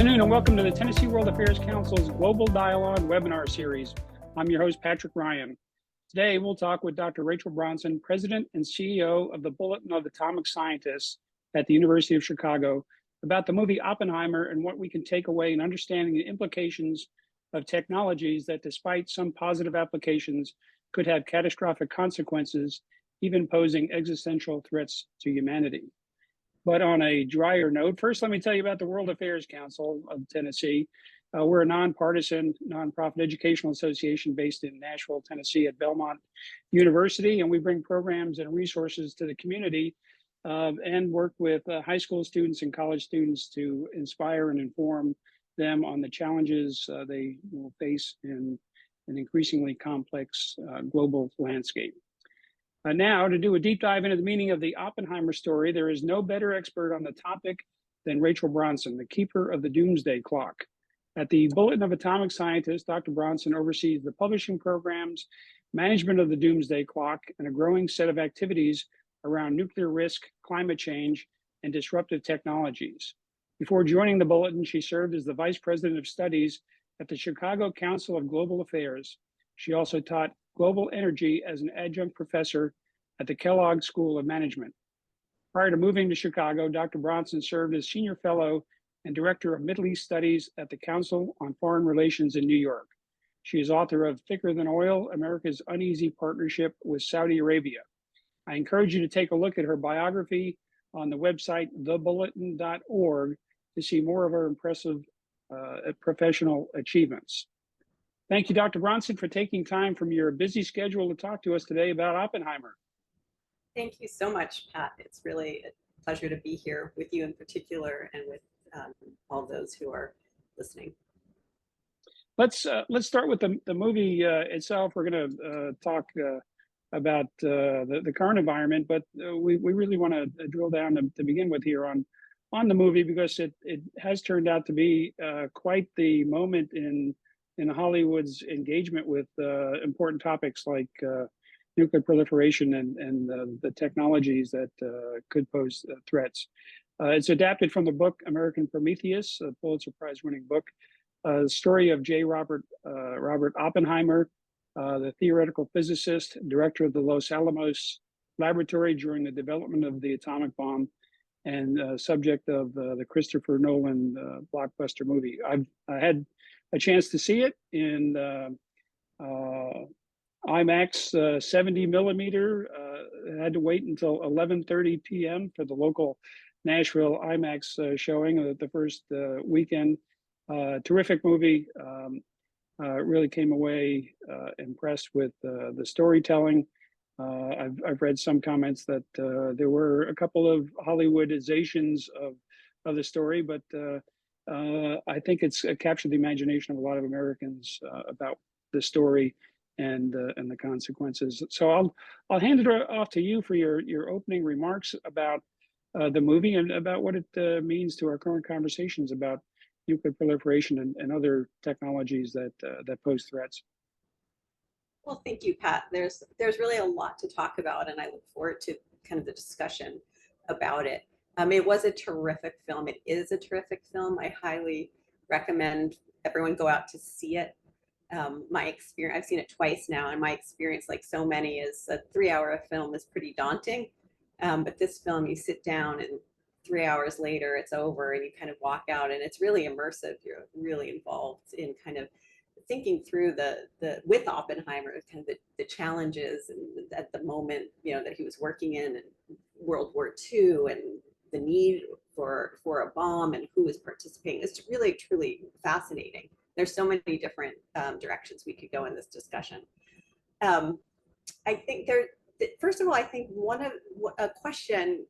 afternoon and welcome to the Tennessee World Affairs Council's Global Dialogue webinar series. I'm your host, Patrick Ryan. Today, we'll talk with Dr. Rachel Bronson, President and CEO of the Bulletin of Atomic Scientists at the University of Chicago, about the movie Oppenheimer and what we can take away in understanding the implications of technologies that, despite some positive applications, could have catastrophic consequences, even posing existential threats to humanity. But on a drier note, first, let me tell you about the World Affairs Council of Tennessee. We're a nonpartisan, nonprofit educational association based in Nashville, Tennessee at Belmont University, and we bring programs and resources to the community and work with high school students and college students to inspire and inform them on the challenges they will face in an increasingly complex global landscape. Now, to do a deep dive into the meaning of the Oppenheimer story, there is no better expert on the topic than Rachel Bronson, the keeper of the Doomsday Clock. At the Bulletin of Atomic Scientists, Dr. Bronson oversees the publishing programs, management of the Doomsday Clock, and a growing set of activities around nuclear risk, climate change, and disruptive technologies. Before joining the Bulletin, she served as the Vice President of Studies at the Chicago Council of Global Affairs. She also taught global energy as an adjunct professor at the Kellogg School of Management. Prior to moving to Chicago, Dr. Bronson served as senior fellow and director of Middle East Studies at the Council on Foreign Relations in New York. She is author of Thicker Than Oil, America's Uneasy Partnership with Saudi Arabia. I encourage you to take a look at her biography on the website thebulletin.org to see more of her impressive professional achievements. Thank you, Dr. Bronson, for taking time from your busy schedule to talk to us today about Oppenheimer. Thank you so much, Pat. It's really a pleasure to be here with you in particular and with all those who are listening. Let's start with the movie itself. We're going to talk about the current environment, but we really want to drill down to begin with here on the movie, because it has turned out to be quite the moment in Hollywood's engagement with important topics like nuclear proliferation and the technologies that could pose threats. It's adapted from the book American Prometheus, a Pulitzer Prize-winning book, the story of Robert Oppenheimer, the theoretical physicist, director of the Los Alamos Laboratory during the development of the atomic bomb, and subject of the Christopher Nolan blockbuster movie. I had a chance to see it in IMAX 70 millimeter. I had to wait until 11:30 p.m. for the local Nashville IMAX showing the first weekend. Terrific movie. Really came away impressed with the storytelling. I've read some comments that there were a couple of Hollywoodizations of the story, but I think it's captured the imagination of a lot of Americans about the story and the consequences. So I'll hand it off to you for your opening remarks about the movie and about what it means to our current conversations about nuclear proliferation and other technologies that pose threats. Well, thank you, Pat. There's really a lot to talk about, and I look forward to kind of the discussion about it. It was a terrific film. It is a terrific film. I highly recommend everyone go out to see it. My experience, I've seen it twice now, and my experience, like so many, is a 3-hour film is pretty daunting. But this film, you sit down and 3 hours later, it's over and you kind of walk out, and it's really immersive. You're really involved in kind of thinking through with Oppenheimer, kind of the challenges and at the moment, that he was working in World War II, and the need for a bomb and who was participating. It's really, truly fascinating. There's so many different directions we could go in this discussion. I think first of all, I think a question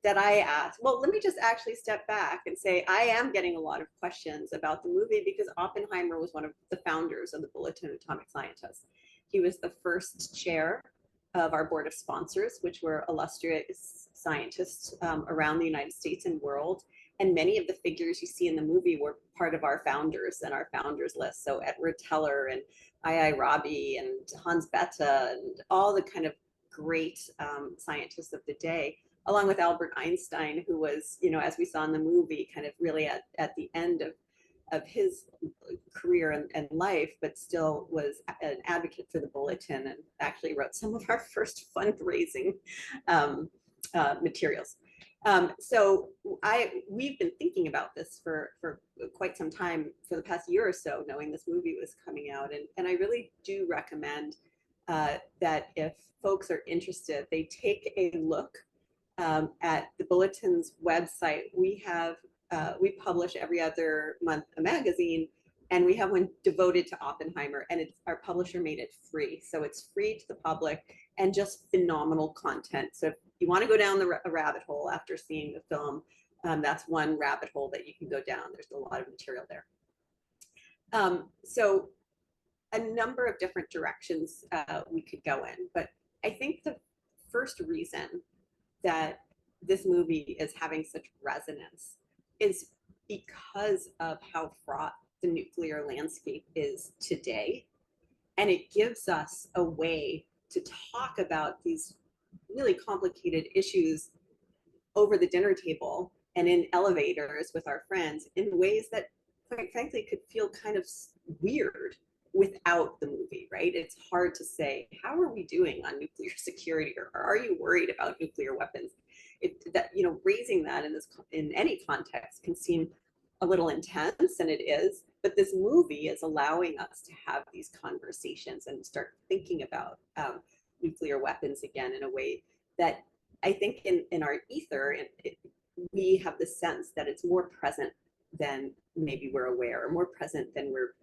that I asked, well, let me just actually step back and say I am getting a lot of questions about the movie because Oppenheimer was one of the founders of the Bulletin of Atomic Scientists. He was the first chair of our board of sponsors, which were illustrious scientists around the United States and world. And many of the figures you see in the movie were part of our founders and our founders list. So Edward Teller and I.I. Rabi and Hans Bethe and all the kind of great scientists of the day along with Albert Einstein, who was, as we saw in the movie, kind of really at the end of his career and life, but still was an advocate for the Bulletin and actually wrote some of our first fundraising materials. So we've been thinking about this for quite some time, for the past year or so, knowing this movie was coming out. And I really do recommend that if folks are interested, they take a look at the Bulletin's website. We publish every other month a magazine, and we have one devoted to Oppenheimer, and our publisher made it free. So it's free to the public and just phenomenal content. So if you want to go down the rabbit hole after seeing the film, that's one rabbit hole that you can go down. There's a lot of material there. So a number of different directions we could go in, but I think the first reason that this movie is having such resonance is because of how fraught the nuclear landscape is today. And it gives us a way to talk about these really complicated issues over the dinner table and in elevators with our friends in ways that, quite frankly, could feel kind of weird without the movie, right? It's hard to say, how are we doing on nuclear security, or are you worried about nuclear weapons? Raising that in any context can seem a little intense, and it is, but this movie is allowing us to have these conversations and start thinking about nuclear weapons again in a way that I think in our ether, we have the sense that it's more present than maybe we're aware, or more present than we're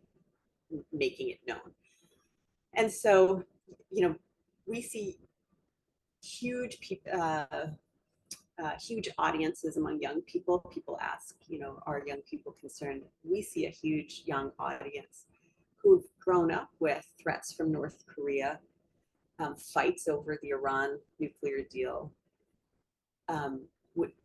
making it known. And so, we see huge audiences among young people. People ask, are young people concerned? We see a huge young audience who've grown up with threats from North Korea, fights over the Iran nuclear deal.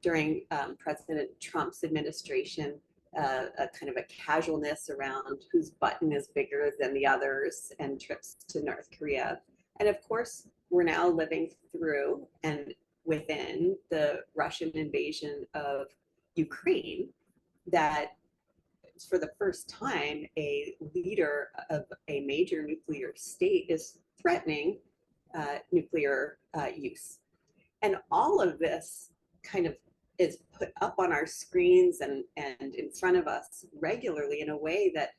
During President Trump's administration, a kind of a casualness around whose button is bigger than the others, and trips to North Korea. And of course, we're now living through and within the Russian invasion of Ukraine, that for the first time, a leader of a major nuclear state is threatening nuclear use. And all of this kind of is put up on our screens and in front of us regularly in a way that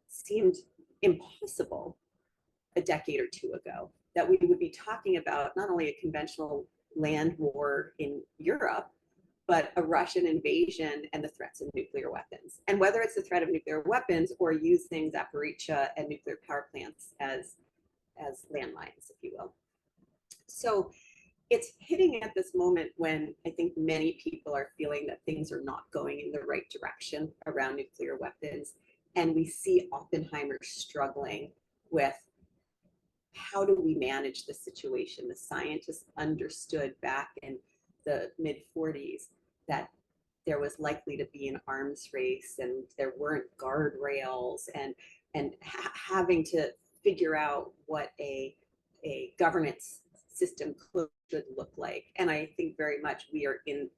seemed impossible a decade or two ago, that we would be talking about not only a conventional land war in Europe, but a Russian invasion and the threats of nuclear weapons. And whether it's the threat of nuclear weapons or using Zaporizhzhia and nuclear power plants as landmines, if you will. So it's hitting at this moment when I think many people are feeling that things are not going in the right direction around nuclear weapons. And we see Oppenheimer struggling with, how do we manage the situation? The scientists understood back in the mid-40s that there was likely to be an arms race, and there weren't guardrails, and having to figure out what a governance system should look like. And I think very much we are in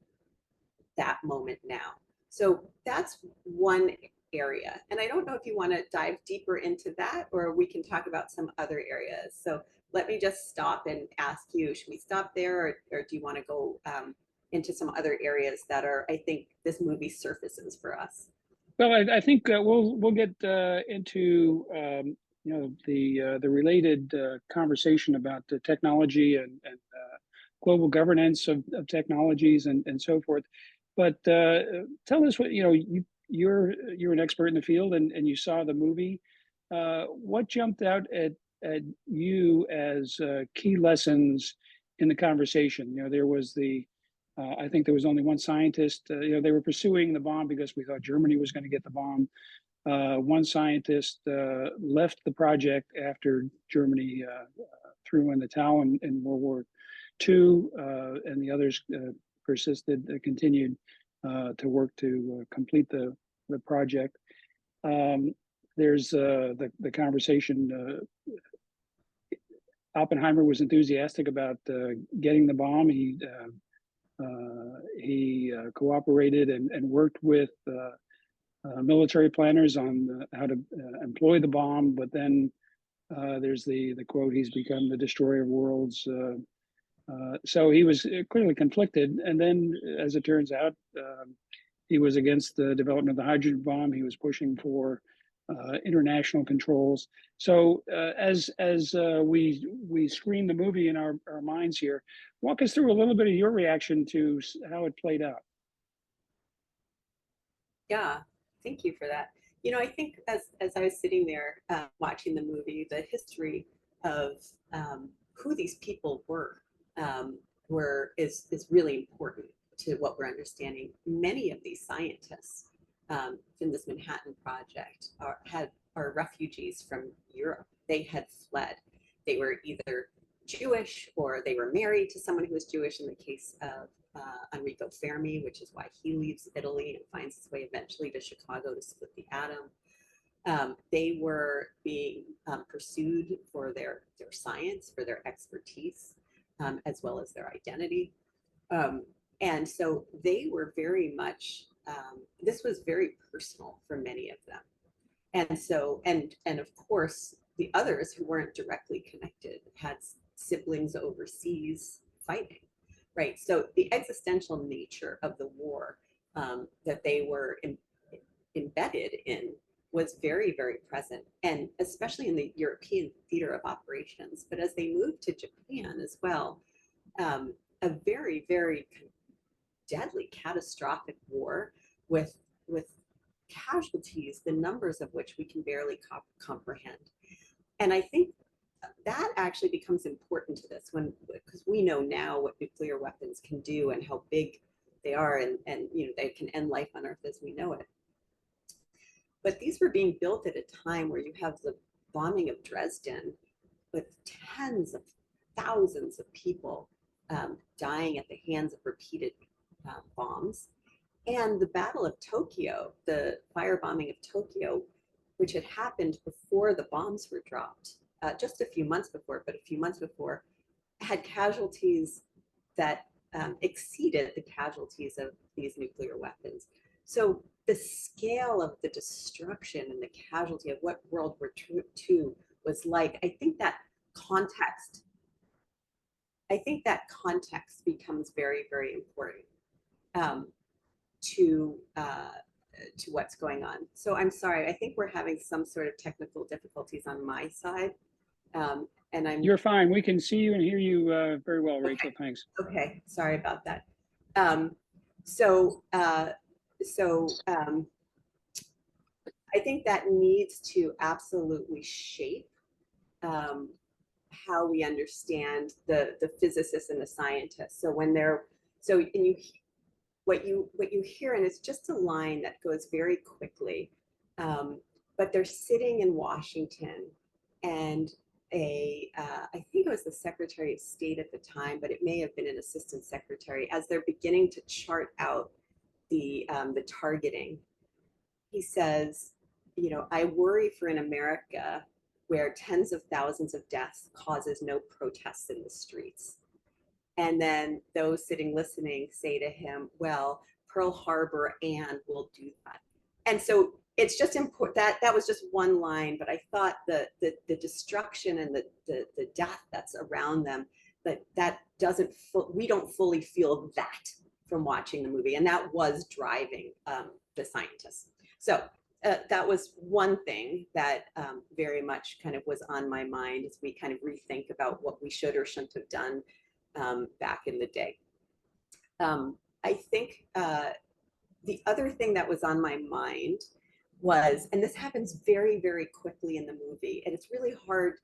that moment now. So that's one area. And I don't know if you want to dive deeper into that, or we can talk about some other areas. So let me just stop and ask you, should we stop there, or do you want to go into some other areas that are, I think, this movie surfaces for us? Well, I think we'll get into the related conversation about the technology and global governance of technologies and so forth. But tell us what you're an expert in the field, and you saw the movie. What jumped out at you as key lessons in the conversation? There was I think there was only one scientist. They were pursuing the bomb because we thought Germany was going to get the bomb. One scientist left the project after Germany threw in the towel in World War II, and the others continued to work to complete the project. There's the conversation. Oppenheimer was enthusiastic about getting the bomb. He He cooperated and worked with military planners on how to employ the bomb. But then there's the quote, "He's become the destroyer of worlds." So he was clearly conflicted. And then, as it turns out, he was against the development of the hydrogen bomb. He was pushing for international controls. So as we screen the movie in our minds here, walk us through a little bit of your reaction to how it played out. Yeah, thank you for that. You know, I think as I was sitting there watching the movie, the history of who these people is really important to what we're understanding. Many of these scientists in this Manhattan Project are refugees from Europe. They had fled. They were either Jewish or they were married to someone who was Jewish. In the case of Enrico Fermi, which is why he leaves Italy and finds his way eventually to Chicago to split the atom. They were being pursued for their science, for their expertise, as well as their identity. And so they were very much, this was very personal for many of them. And so, and of course, the others who weren't directly connected had siblings overseas fighting, right? So the existential nature of the war that they were embedded in was very, very present, and especially in the European theater of operations. But as they moved to Japan as well, a very, very deadly, catastrophic war with casualties, the numbers of which we can barely comprehend. And I think that actually becomes important to this because we know now what nuclear weapons can do and how big they are, and you know, they can end life on Earth as we know it. But these were being built at a time where you have the bombing of Dresden with tens of thousands of people dying at the hands of repeated bombs. And the Battle of Tokyo, the firebombing of Tokyo, which had happened before the bombs were dropped, just a few months before, but a few months before, had casualties that exceeded the casualties of these nuclear weapons. So the scale of the destruction and the casualty of what World War II was like, I think that context becomes very, very important to what's going on. So I'm sorry, I think we're having some sort of technical difficulties on my side. And You're fine. We can see you and hear you very well, Rachel. Okay. Thanks. Okay, sorry about that. I think that needs to absolutely shape how we understand the physicists and the scientists. So when they're what you hear, and it's just a line that goes very quickly, but they're sitting in Washington, and I think it was the Secretary of State at the time, but it may have been an assistant secretary, as they're beginning to chart out the targeting. He says, you know, I worry for an America where tens of thousands of deaths causes no protests in the streets. And then those sitting listening say to him, well, Pearl Harbor and will do that. And so it's just important that was just one line, but I thought the destruction and the death that's around them, that doesn't, we don't fully feel that from watching the movie. And that was driving the scientists. So that was one thing that very much kind of was on my mind as we kind of rethink about what we should or shouldn't have done back in the day. I think the other thing that was on my mind was, and this happens very, very quickly in the movie, and it's really hard.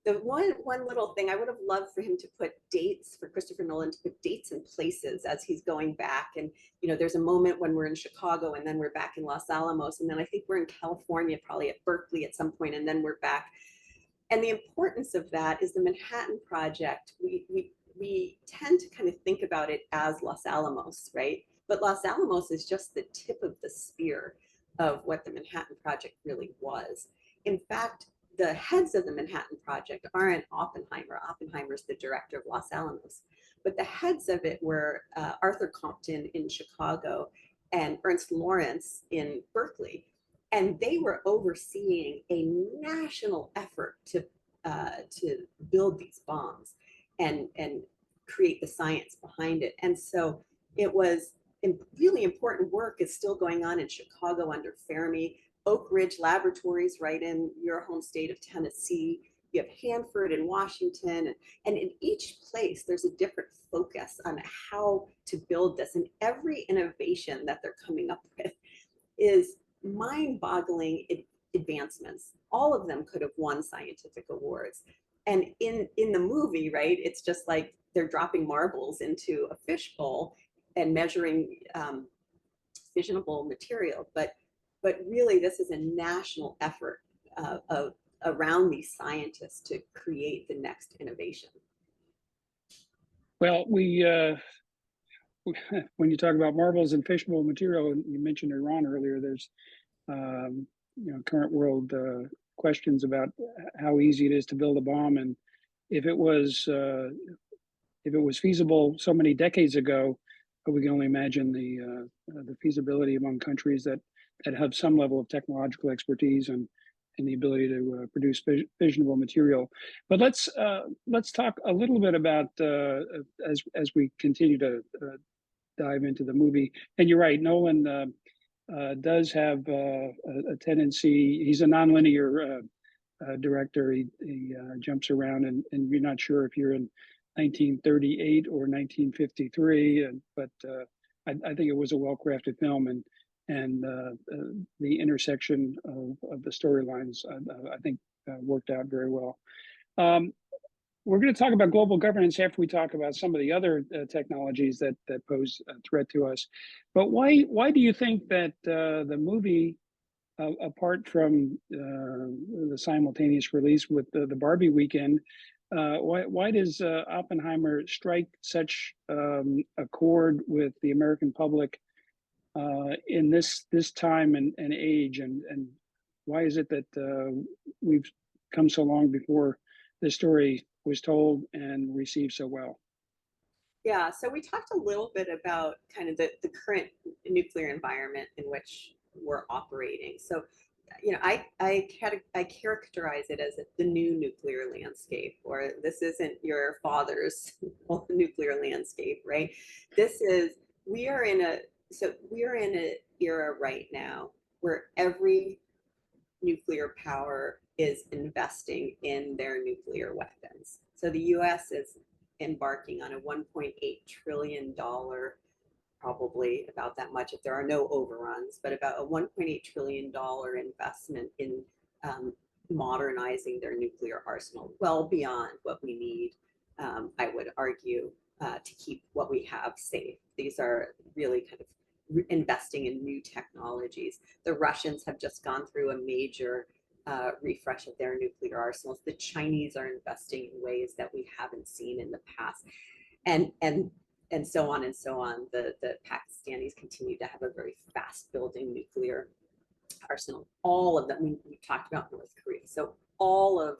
The one little thing I would have loved for him to put dates, for Christopher Nolan to put dates and places as he's going back. And, you know, there's a moment when we're in Chicago and then we're back in Los Alamos. And then I think we're in California, probably at Berkeley at some point, and then we're back. And the importance of that is the Manhattan Project. We tend to kind of think about it as Los Alamos, right? But Los Alamos is just the tip of the spear of what the Manhattan Project really was. In fact, the heads of the Manhattan Project aren't Oppenheimer. Oppenheimer's the director of Los Alamos. But the heads of it were Arthur Compton in Chicago and Ernst Lawrence in Berkeley. And they were overseeing a national effort to build these bombs and create the science behind it. And so it was really important work is still going on in Chicago under Fermi. Oak Ridge Laboratories right in your home state of Tennessee. You have Hanford in Washington. And in each place, there's a different focus on how to build this. And every innovation that they're coming up with is mind-boggling advancements. All of them could have won scientific awards. And in the movie, right, it's just like they're dropping marbles into a fishbowl and measuring fissionable material. But really, this is a national effort around these scientists to create the next innovation. Well, when you talk about marbles and fissionable material, and you mentioned Iran earlier, there's current world questions about how easy it is to build a bomb, and if it was feasible so many decades ago, we can only imagine the feasibility among countries that have some level of technological expertise and the ability to produce fissionable material. But let's talk a little bit about as we continue to dive into the movie. And you're right, Nolan does have a tendency. He's a nonlinear director. He jumps around, and you're not sure if you're in 1938 or 1953. But I think it was a well-crafted film, and the intersection of the storylines, I think, worked out very well. We're going to talk about global governance after we talk about some of the other technologies that pose a threat to us. But why do you think that the movie, apart from the simultaneous release with the Barbie weekend, why does Oppenheimer strike such a chord with the American public in this time and age, and why is it that we've come so long before the story was told and received so well? Yeah, so we talked a little bit about kind of the current nuclear environment in which we're operating. So, I characterize it as the new nuclear landscape, or this isn't your father's nuclear landscape, right? We are in an era right now where every nuclear power is investing in their nuclear weapons. So the US is embarking on a $1.8 trillion, probably about that much if there are no overruns, but about a $1.8 trillion investment in modernizing their nuclear arsenal, well beyond what we need, I would argue, to keep what we have safe. These are really kind of investing in new technologies. The Russians have just gone through a major refresh of their nuclear arsenals. The Chinese are investing in ways that we haven't seen in the past, and so on and so on. The Pakistanis continue to have a very fast building nuclear arsenal. All of them, we talked about North Korea. So all of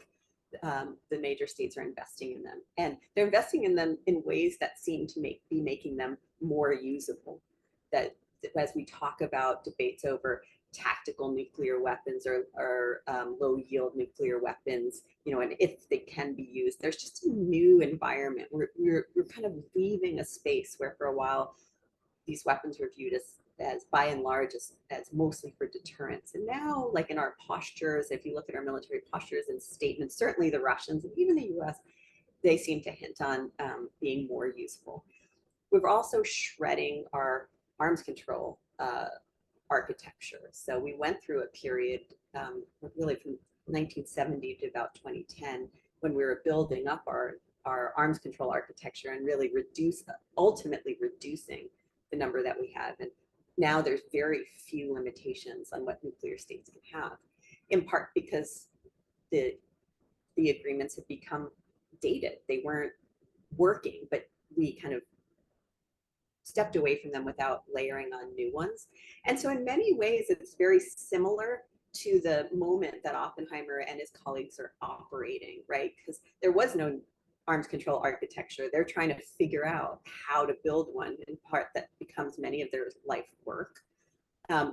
the major states are investing in them, and they're investing in them in ways that seem to be making them more usable. That as we talk about debates over tactical nuclear weapons or low yield nuclear weapons, and if they can be used, there's just a new environment. We're kind of leaving a space where for a while these weapons were viewed as by and large as mostly for deterrence. And now, like in our postures, if you look at our military postures and statements, certainly the Russians and even the US, they seem to hint on being more useful. We're also shredding our arms control architecture. So we went through a period really from 1970 to about 2010 when we were building up our arms control architecture and really ultimately reducing the number that we have. And now there's very few limitations on what nuclear states can have, in part because the agreements have become dated. They weren't working, but we kind of stepped away from them without layering on new ones. And so in many ways, it's very similar to the moment that Oppenheimer and his colleagues are operating, right? Because there was no arms control architecture. They're trying to figure out how to build one, in part that becomes many of their life work.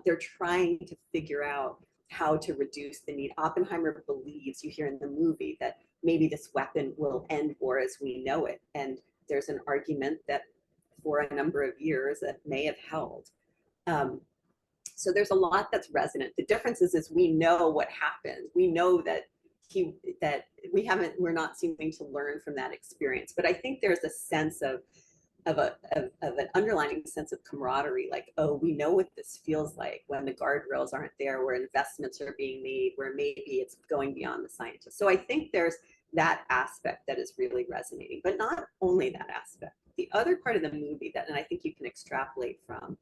They're trying to figure out how to reduce the need. Oppenheimer believes, you hear in the movie, that maybe this weapon will end war as we know it. And there's an argument that for a number of years that may have held. So there's a lot that's resonant. The difference is we know what happened. We know that we're not seeming to learn from that experience. But I think there's a sense of an underlying sense of camaraderie, like, oh, we know what this feels like when the guardrails aren't there, where investments are being made, where maybe it's going beyond the scientists. So I think there's that aspect that is really resonating, but not only that aspect. The other part of the movie that, and I think you can extrapolate from,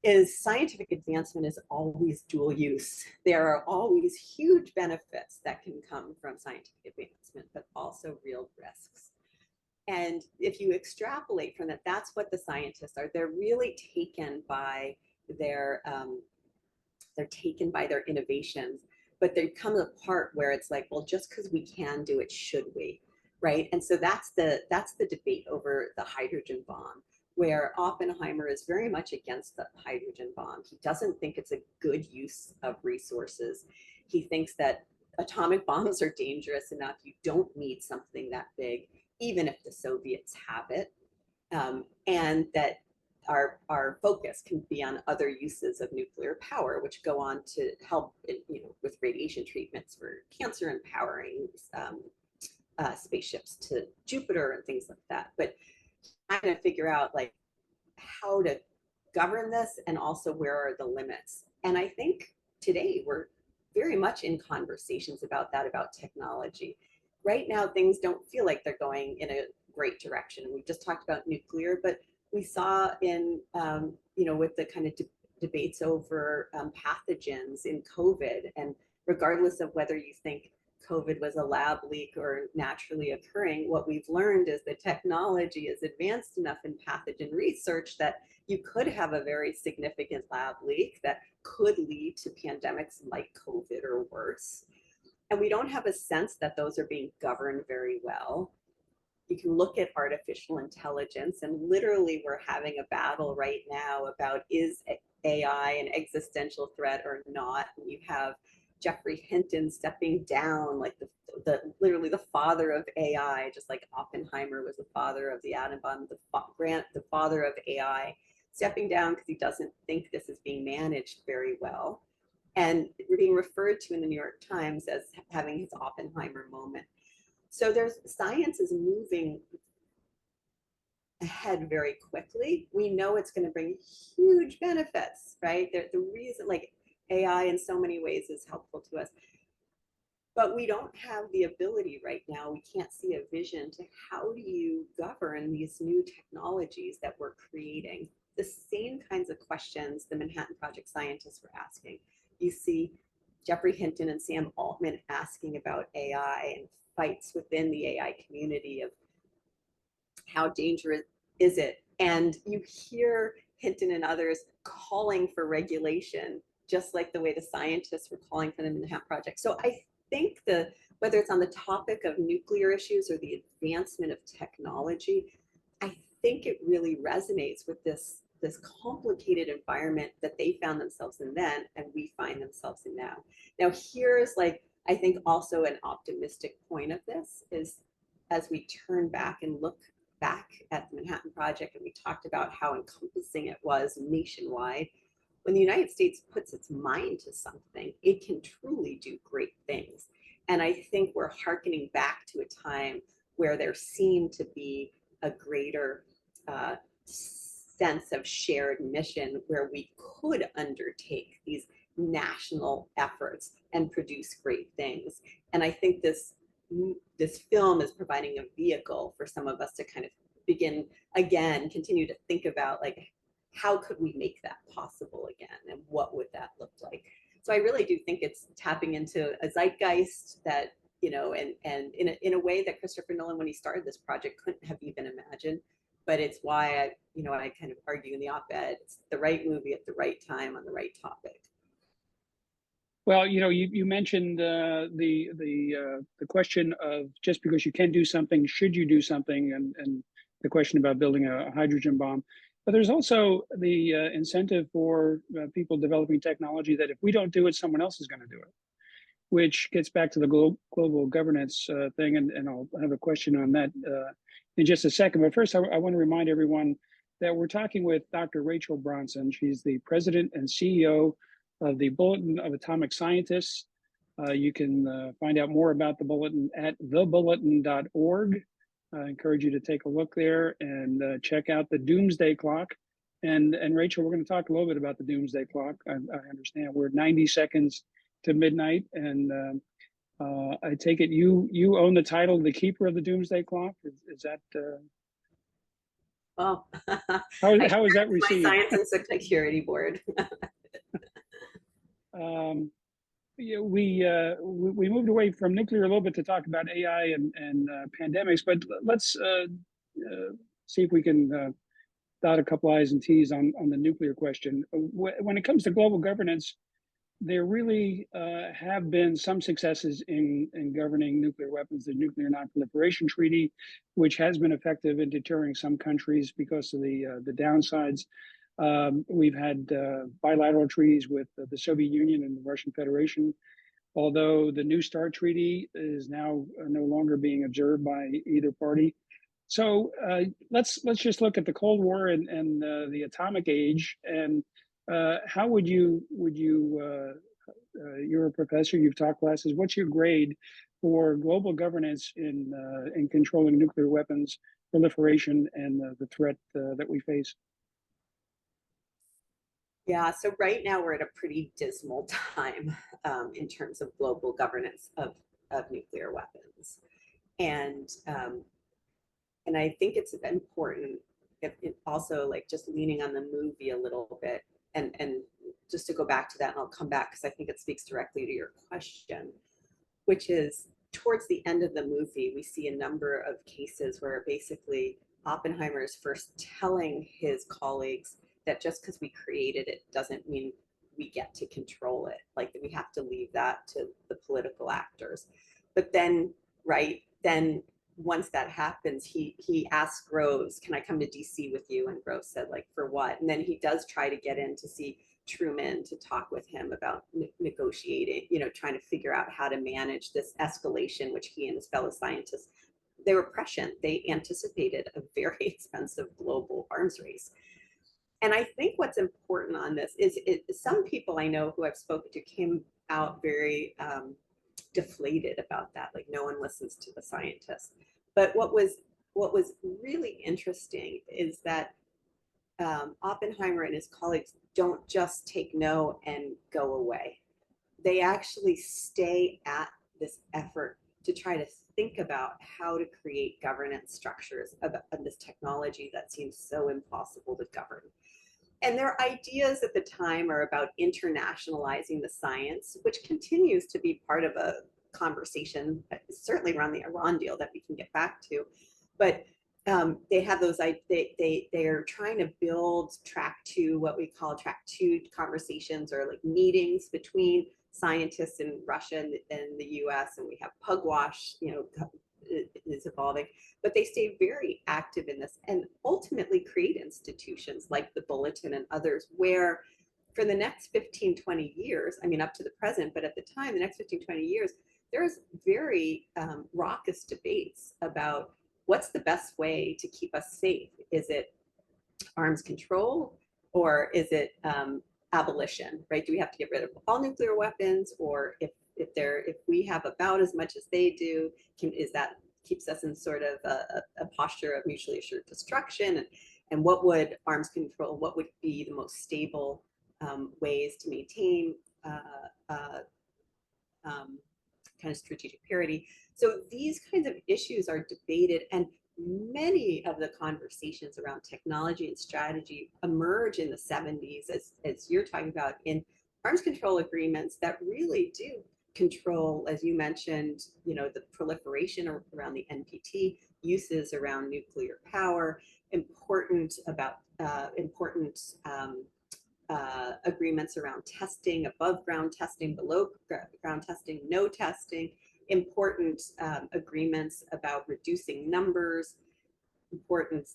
is scientific advancement is always dual use. There are always huge benefits that can come from scientific advancement, but also real risks. And if you extrapolate from that, that's what the scientists are. They're really taken by their innovations, but there comes a part where it's like, well, just because we can do it, should we, right? And so that's the debate over the hydrogen bomb, where Oppenheimer is very much against the hydrogen bomb. He doesn't think it's a good use of resources. He thinks that atomic bombs are dangerous enough. You don't need something that big, even if the Soviets have it, and that our focus can be on other uses of nuclear power, which go on to help, with radiation treatments for cancer and powering spaceships to Jupiter and things like that. But trying to figure out like how to govern this, and also where are the limits. And I think today we're very much in conversations about that, about technology. Right now, things don't feel like they're going in a great direction. We just talked about nuclear, but we saw in, with the kind of debates over pathogens in COVID, and regardless of whether you think COVID was a lab leak or naturally occurring, what we've learned is the technology is advanced enough in pathogen research that you could have a very significant lab leak that could lead to pandemics like COVID or worse. And we don't have a sense that those are being governed very well. You can look at artificial intelligence, and literally we're having a battle right now about, is AI an existential threat or not? And you have Jeffrey Hinton stepping down, like literally the father of AI, just like Oppenheimer was the father of the atom bomb, the father of AI, stepping down because he doesn't think this is being managed very well. And being referred to in the New York Times as having his Oppenheimer moment. So science is moving ahead very quickly. We know it's going to bring huge benefits, right? The reason, like, AI in so many ways is helpful to us, but we don't have the ability right now. We can't see a vision to how do you govern these new technologies that we're creating. The same kinds of questions the Manhattan Project scientists were asking. You see Jeffrey Hinton and Sam Altman asking about AI, and fights within the AI community of how dangerous is it? And you hear Hinton and others calling for regulation, just like the way the scientists were calling for the Manhattan Project. So I think whether it's on the topic of nuclear issues or the advancement of technology, I think it really resonates with this complicated environment that they found themselves in then, and we find themselves in now. Now, here's I think also an optimistic point of this is, as we turn back and look back at the Manhattan Project, and we talked about how encompassing it was nationwide, when the United States puts its mind to something, it can truly do great things. And I think we're hearkening back to a time where there seemed to be a greater sense of shared mission, where we could undertake these national efforts and produce great things. And I think this film is providing a vehicle for some of us to kind of begin again, continue to think about, like, how could we make that possible again, and what would that look like? So I really do think it's tapping into a zeitgeist that, and in a way that Christopher Nolan, when he started this project, couldn't have even imagined. But it's why I kind of argue in the op-ed, it's the right movie at the right time on the right topic. Well, you mentioned the question of just because you can do something, should you do something, and the question about building a hydrogen bomb. But there's also the incentive for people developing technology that if we don't do it, someone else is going to do it, which gets back to the global governance thing, and I'll have a question on that in just a second. But first, I want to remind everyone that we're talking with Dr. Rachel Bronson. She's the president and CEO of the Bulletin of Atomic Scientists. You can find out more about the Bulletin at thebulletin.org. I encourage you to take a look there and check out the Doomsday Clock. And Rachel, we're going to talk a little bit about the Doomsday Clock. I understand we're 90 seconds to midnight, and I take it you own the title, the keeper of the Doomsday Clock. Is that? Well, how is that my received? science and security board. Yeah, we moved away from nuclear a little bit to talk about AI and pandemics, but let's see if we can dot a couple I's and T's on the nuclear question. When it comes to global governance, there really have been some successes in governing nuclear weapons. The Nuclear Non-Proliferation Treaty, which has been effective in deterring some countries because of the downsides. We've had bilateral treaties with the Soviet Union and the Russian Federation, although the New START Treaty is now no longer being observed by either party. So let's just look at the Cold War and the atomic age, and how would you you're a professor, you've taught classes. What's your grade for global governance in controlling nuclear weapons proliferation and the threat that we face? Yeah, so right now we're at a pretty dismal time in terms of global governance of nuclear weapons. And I think it's important, it also like just leaning on the movie a little bit, and just to go back to that, and I'll come back because I think it speaks directly to your question, which is towards the end of the movie, we see a number of cases where basically Oppenheimer is first telling his colleagues that just because we created it doesn't mean we get to control it. Like we have to leave that to the political actors. But then, right, then once that happens, he asks Groves, can I come to DC with you? And Groves said, like, for what? And then he does try to get in to see Truman to talk with him about negotiating, trying to figure out how to manage this escalation, which he and his fellow scientists, they were prescient. They anticipated a very expensive global arms race. And I think what's important on this is some people I know who I've spoken to came out very deflated about that. Like no one listens to the scientists. But what was really interesting is that Oppenheimer and his colleagues don't just take no and go away. They actually stay at this effort to try to think about how to create governance structures of this technology that seems so impossible to govern. And their ideas at the time are about internationalizing the science, which continues to be part of a conversation, certainly around the Iran deal that we can get back to. But they have those, they are trying to build track two, what we call track two conversations, or like meetings between scientists in Russia and the US. And we have Pugwash, is evolving, but they stay very active in this and ultimately create institutions like the Bulletin and others where for the next 15, 20 years, I mean, up to the present, but at the time, the next 15, 20 years, there's very raucous debates about what's the best way to keep us safe. Is it arms control or is it abolition, right? Do we have to get rid of all nuclear weapons, or if we have about as much as they do, is that keeps us in sort of a posture of mutually assured destruction? And what would arms control, what would be the most stable ways to maintain kind of strategic parity? So these kinds of issues are debated, and many of the conversations around technology and strategy emerge in the 70s, as you're talking about, in arms control agreements that really do control, as you mentioned, the proliferation around the NPT, uses around nuclear power, important agreements around testing, above ground testing, below ground testing, no testing, important agreements about reducing numbers, important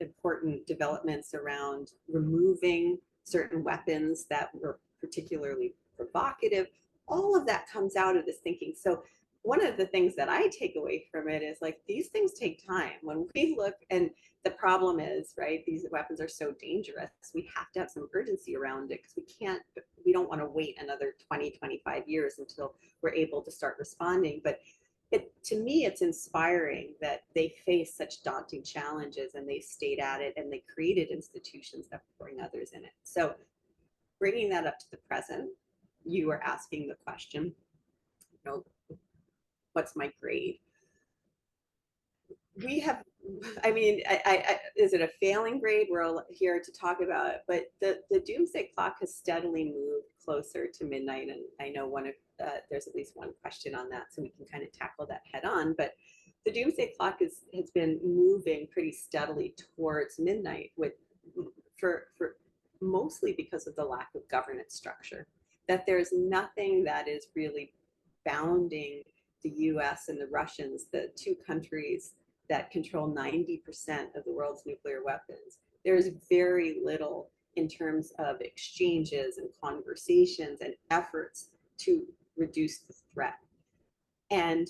important developments around removing certain weapons that were particularly provocative. All of that comes out of this thinking. So one of the things that I take away from it is like these things take time. When we look, and the problem is, right, these weapons are so dangerous. We have to have some urgency around it because we don't want to wait another 20, 25 years until we're able to start responding. But to me, it's inspiring that they face such daunting challenges and they stayed at it and they created institutions that bring others in it. So bringing that up to the present, you were asking the question, you know, what's my grade? We have, I mean, is it a failing grade? We're all here to talk about it, but the Doomsday Clock has steadily moved closer to midnight. And I know there's at least one question on that, so we can kind of tackle that head on. But the Doomsday Clock has been moving pretty steadily towards midnight for mostly because of the lack of governance structure, that there's nothing that is really bounding the US and the Russians, the two countries that control 90% of the world's nuclear weapons. There's very little in terms of exchanges and conversations and efforts to reduce the threat. And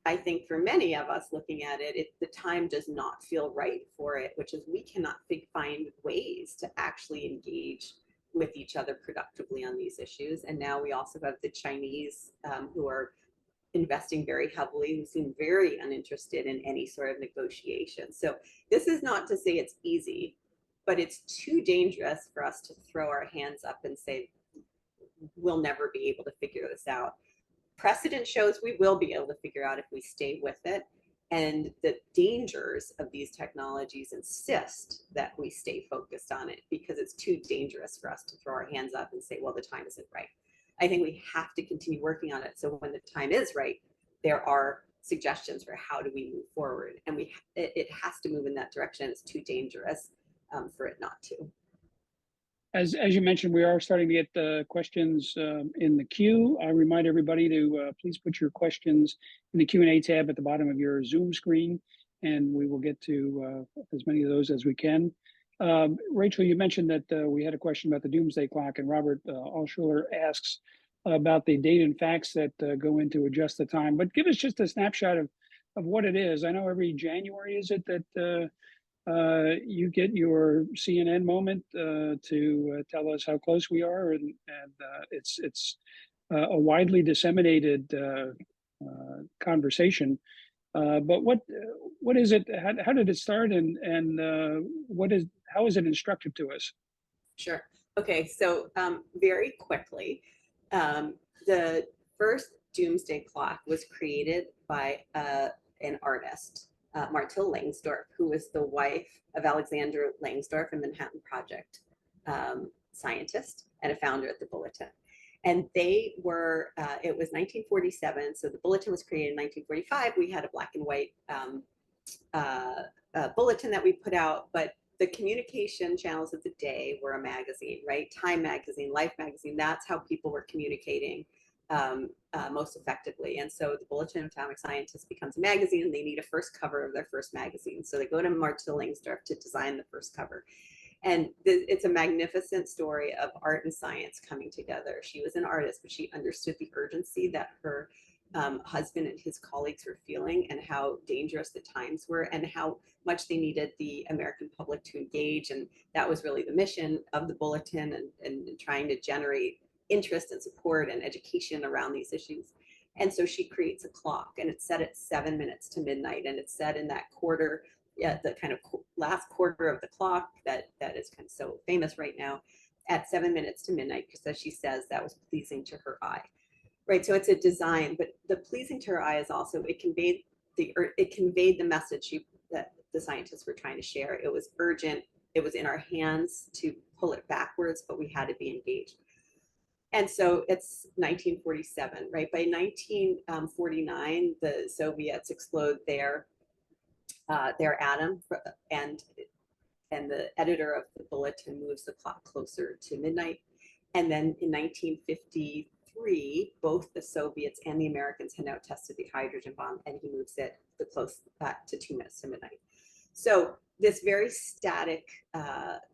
I think for many of us looking at it, the time does not feel right for it, which is we cannot find ways to actually engage with each other productively on these issues. And now we also have the Chinese who are investing very heavily, who seem very uninterested in any sort of negotiation. So this is not to say it's easy, but it's too dangerous for us to throw our hands up and say, we'll never be able to figure this out. Precedent shows we will be able to figure out if we stay with it. And the dangers of these technologies insist that we stay focused on it because it's too dangerous for us to throw our hands up and say, well, the time isn't right. I think we have to continue working on it. So when the time is right, there are suggestions for how do we move forward. And it has to move in that direction. It's too dangerous for it not to. As you mentioned, we are starting to get the questions in the queue. I remind everybody to please put your questions in the Q&A tab at the bottom of your Zoom screen, and we will get to as many of those as we can. Rachel, you mentioned that we had a question about the Doomsday Clock, and Robert Alschuler asks about the data and facts that go into adjust the time. But give us just a snapshot of what it is. I know every January, is it that you get your CNN moment to tell us how close we are, and it's a widely disseminated conversation. But what is it? How did it start, and how is it instructive to us? Sure. Okay. So very quickly, the first Doomsday Clock was created by an artist, Martil Langsdorff, who was the wife of Alexander Langsdorff, a Manhattan Project scientist and a founder at the Bulletin. And they were, it was 1947, so the Bulletin was created in 1945. We had a black and white bulletin that we put out, but the communication channels of the day were a magazine, right? Time magazine, Life magazine, that's how people were communicating most effectively. And so the Bulletin of Atomic Scientists becomes a magazine, and they need a first cover of their first magazine. So they go to Martil Langsdorff to design the first cover. And it's a magnificent story of art and science coming together. She was an artist, but she understood the urgency that her husband and his colleagues were feeling, and how dangerous the times were, and how much they needed the American public to engage. And that was really the mission of the Bulletin, and trying to generate interest and support and education around these issues. And so she creates a clock, and it's set at 7 minutes to midnight, and it's set in that quarter, the kind of last quarter of the clock that is kind of so famous right now, at 7 minutes to midnight, because as she says, that was pleasing to her eye. Right, so it's a design, but the pleasing to her eye is also, it conveyed the message that the scientists were trying to share. It was urgent. It was in our hands to pull it backwards, but we had to be engaged. And so it's 1947, right? By 1949, the Soviets explode their atom, and the editor of the Bulletin moves the clock closer to midnight. And then in 1953, both the Soviets and the Americans had now tested the hydrogen bomb, and he moves it the close back to 2 minutes to midnight. So this very static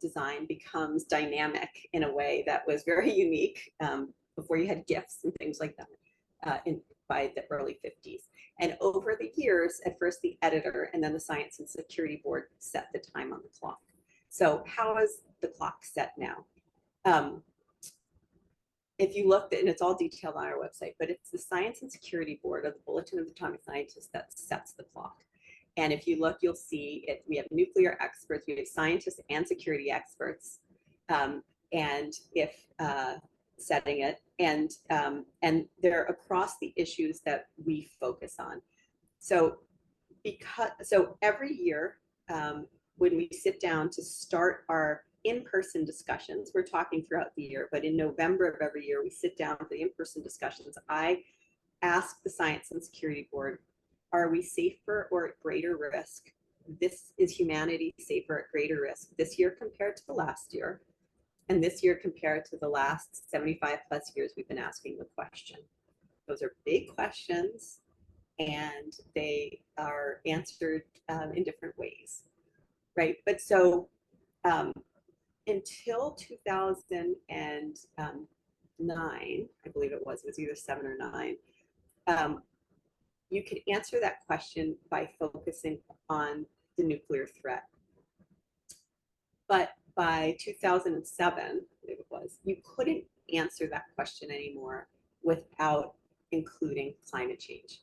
design becomes dynamic in a way that was very unique before you had GIFs and things like that by the early 50s. And over the years, at first the editor and then the Science and Security Board set the time on the clock. So how is the clock set now? If you look, and it's all detailed on our website, but it's the Science and Security Board of the Bulletin of Atomic Scientists that sets the clock. And if you look, you'll see it. We have nuclear experts, we have scientists and security experts, and if setting it, and they're across the issues that we focus on. So every year, when we sit down to start our in-person discussions, we're talking throughout the year, but in November of every year, we sit down for the in-person discussions. I ask the Science and Security Board, are we safer or at greater risk? Is humanity safer at greater risk this year compared to the last year? And this year compared to the last 75 plus years we've been asking the question. Those are big questions, and they are answered in different ways, right? But so until 2009, I believe it was either 7 or 9, you could answer that question by focusing on the nuclear threat. But by 2007, I believe it was, you couldn't answer that question anymore without including climate change,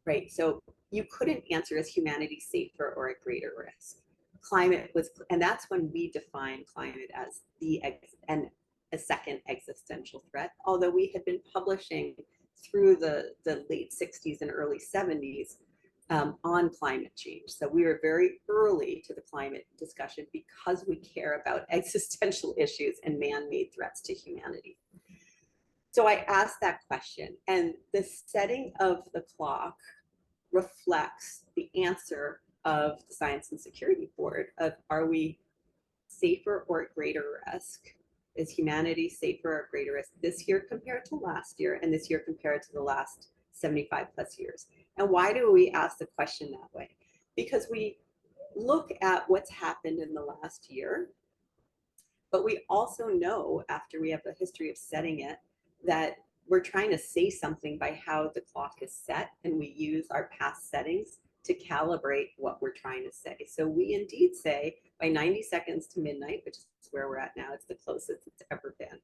right? So you couldn't answer, is humanity safer or at greater risk? Climate was, and that's when we defined climate as a second existential threat, although we had been publishing through the late 60s and early 70s on climate change. So we were very early to the climate discussion because we care about existential issues and man-made threats to humanity. So I asked that question, and the setting of the clock reflects the answer of the Science and Security Board of, are we safer or at greater risk? Is humanity safer or at greater risk this year compared to last year, and this year compared to the last 75 plus years? And why do we ask the question that way? Because we look at what's happened in the last year, but we also know, after we have the history of setting it, that we're trying to say something by how the clock is set, and we use our past settings to calibrate what we're trying to say. So we indeed say by 90 seconds to midnight, which is where we're at now, it's the closest it's ever been.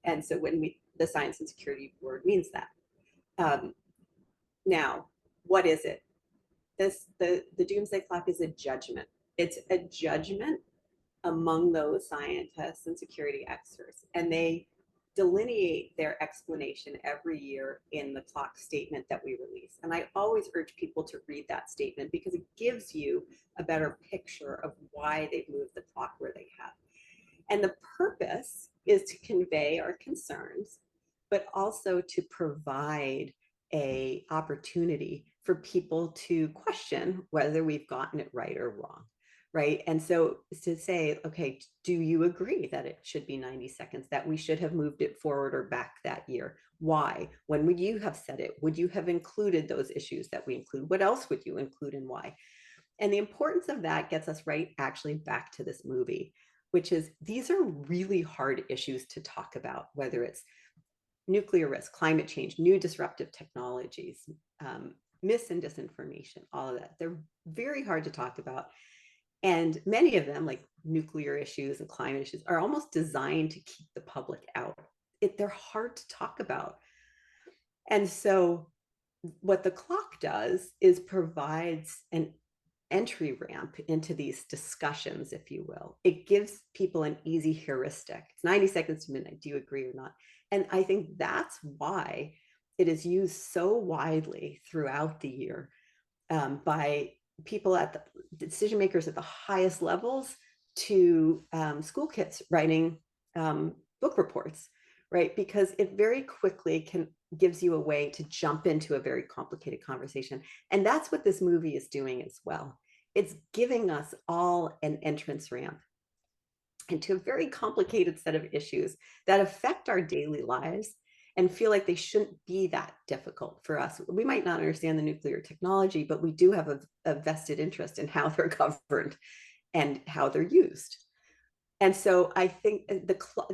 And so when the Science and Security Board means that. Now, what is it? The Doomsday Clock is a judgment. It's a judgment among those scientists and security experts, and they delineate their explanation every year in the clock statement that we release. And I always urge people to read that statement because it gives you a better picture of why they've moved the clock where they have. And the purpose is to convey our concerns, but also to provide an opportunity for people to question whether we've gotten it right or wrong. Right. And so to say, okay, do you agree that it should be 90 seconds, that we should have moved it forward or back that year? Why? When would you have said it? Would you have included those issues that we include? What else would you include and why? And the importance of that gets us right actually back to this movie, which is these are really hard issues to talk about, whether it's nuclear risk, climate change, new disruptive technologies, mis and disinformation, all of that. They're very hard to talk about. And many of them, like nuclear issues and climate issues, are almost designed to keep the public out. They're hard to talk about. And so what the clock does is provides an entry ramp into these discussions, if you will. It gives people an easy heuristic. It's 90 seconds to midnight. Do you agree or not? And I think that's why it is used so widely throughout the year by people at the decision makers at the highest levels to school kids writing book reports, right? Because it very quickly gives you a way to jump into a very complicated conversation. And that's what this movie is doing as well. it's giving us all an entrance ramp into a very complicated set of issues that affect our daily lives and feel like they shouldn't be that difficult for us. We might not understand the nuclear technology, but we do have a vested interest in how they're governed and how they're used. And so I think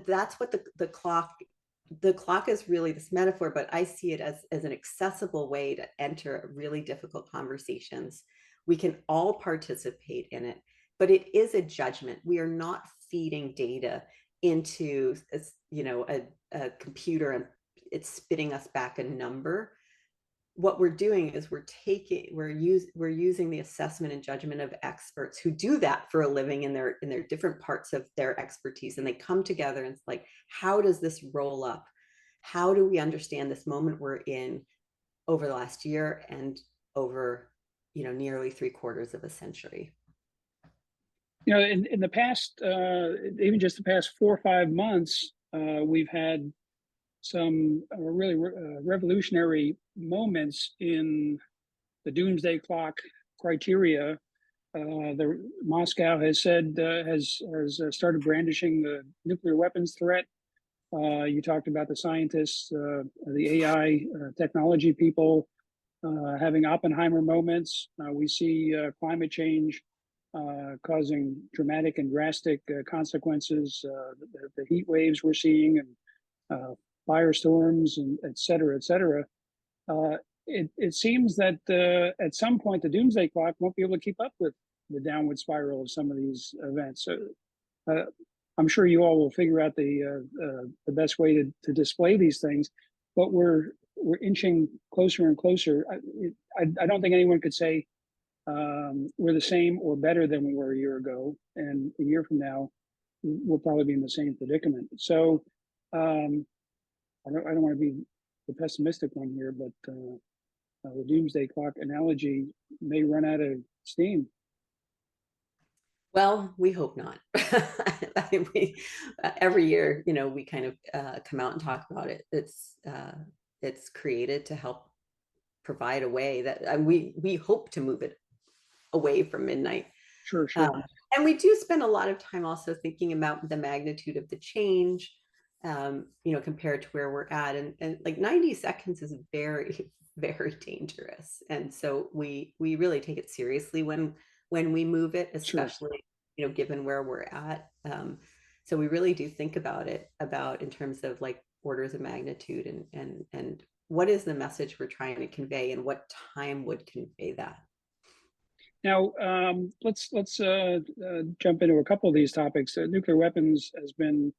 that's what the clock is really this metaphor, but I see it as an accessible way to enter really difficult conversations. We can all participate in it, but it is a judgment. We are not feeding data into a computer and it's spitting us back a number. What we're doing is we're using the assessment and judgment of experts who do that for a living in their different parts of their expertise, and they come together and it's like, how does this roll up? How do we understand this moment we're in over the last year and over nearly 3/4 of a century? In the past, even just the past 4 or 5 months, we've had some really revolutionary moments in the Doomsday Clock criteria. The Moscow has said has started brandishing the nuclear weapons threat. You talked about the scientists, the AI technology people having Oppenheimer moments. We see climate change causing dramatic and drastic consequences, the heat waves we're seeing, and firestorms, and et cetera, et cetera. It seems that at some point the doomsday clock won't be able to keep up with the downward spiral of some of these events. So, I'm sure you all will figure out the best way to display these things, but we're inching closer and closer. I don't think anyone could say we're the same or better than we were a year ago, and a year from now we'll probably be in the same predicament. So I don't want to be the pessimistic one here, but the doomsday clock analogy may run out of steam. Well, we hope not. Every year, we kind of come out and talk about it. It's created to help provide a way that we hope to move it away from midnight. Sure, sure. And we do spend a lot of time also thinking about the magnitude of the change, compared to where we're at. And like 90 seconds is very, very dangerous. And so we really take it seriously when we move it, especially, sure, given where we're at. So we really do think about it in terms of like orders of magnitude and what is the message we're trying to convey and what time would convey that. Now, let's jump into a couple of these topics. Nuclear weapons has been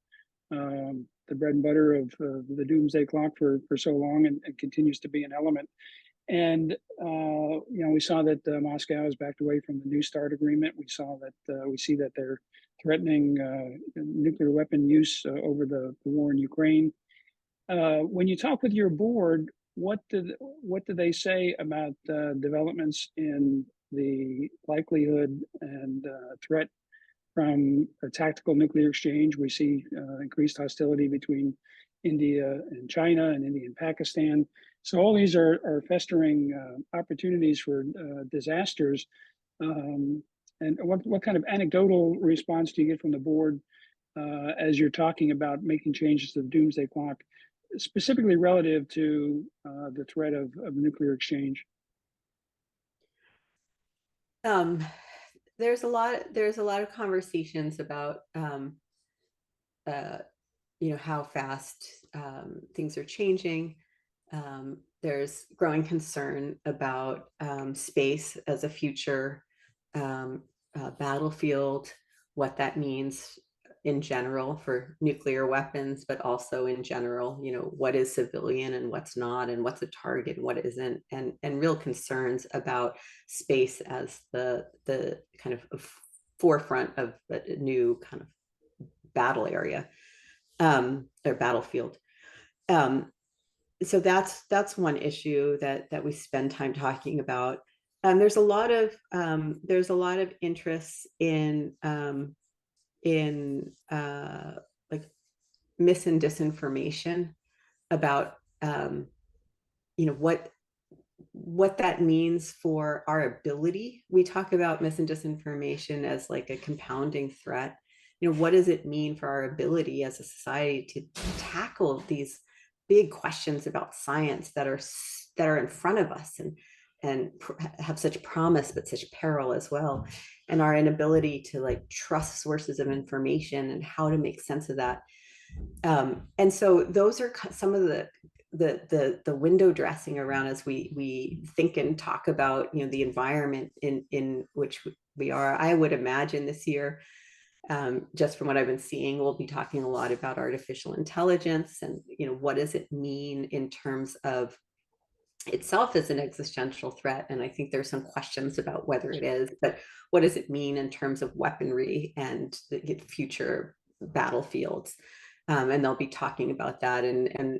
the bread and butter of the doomsday clock for so long, and continues to be an element. And we saw that Moscow has backed away from the New START agreement. We see that they're threatening nuclear weapon use over the war in Ukraine. When you talk with your board, what do they say about developments in the likelihood and threat from a tactical nuclear exchange? We see increased hostility between India and China, and India and Pakistan. So all these are festering opportunities for disasters. And what kind of anecdotal response do you get from the board as you're talking about making changes to the doomsday clock, specifically relative to the threat of nuclear exchange? There's a lot of conversations about how fast things are changing. There's growing concern about space as a future battlefield, what that means in general for nuclear weapons, but also in general, what is civilian and what's not, and what's a target and what isn't, and real concerns about space as the kind of forefront of a new kind of battle area or battlefield. So that's one issue that we spend time talking about. There's a lot of interest in like mis and disinformation about what that means for our ability. We talk about mis and disinformation as like a compounding threat. What does it mean for our ability as a society to tackle these big questions about science that are in front of us and have such promise but such peril as well, and our inability to like trust sources of information and how to make sense of that. And so those are some of the window dressing around as we think and talk about the environment in which we are. I would imagine this year, just from what I've been seeing, we'll be talking a lot about artificial intelligence and what does it mean in terms of itself as an existential threat. And I think there's some questions about whether it is, but what does it mean in terms of weaponry and the future battlefields? And they'll be talking about that and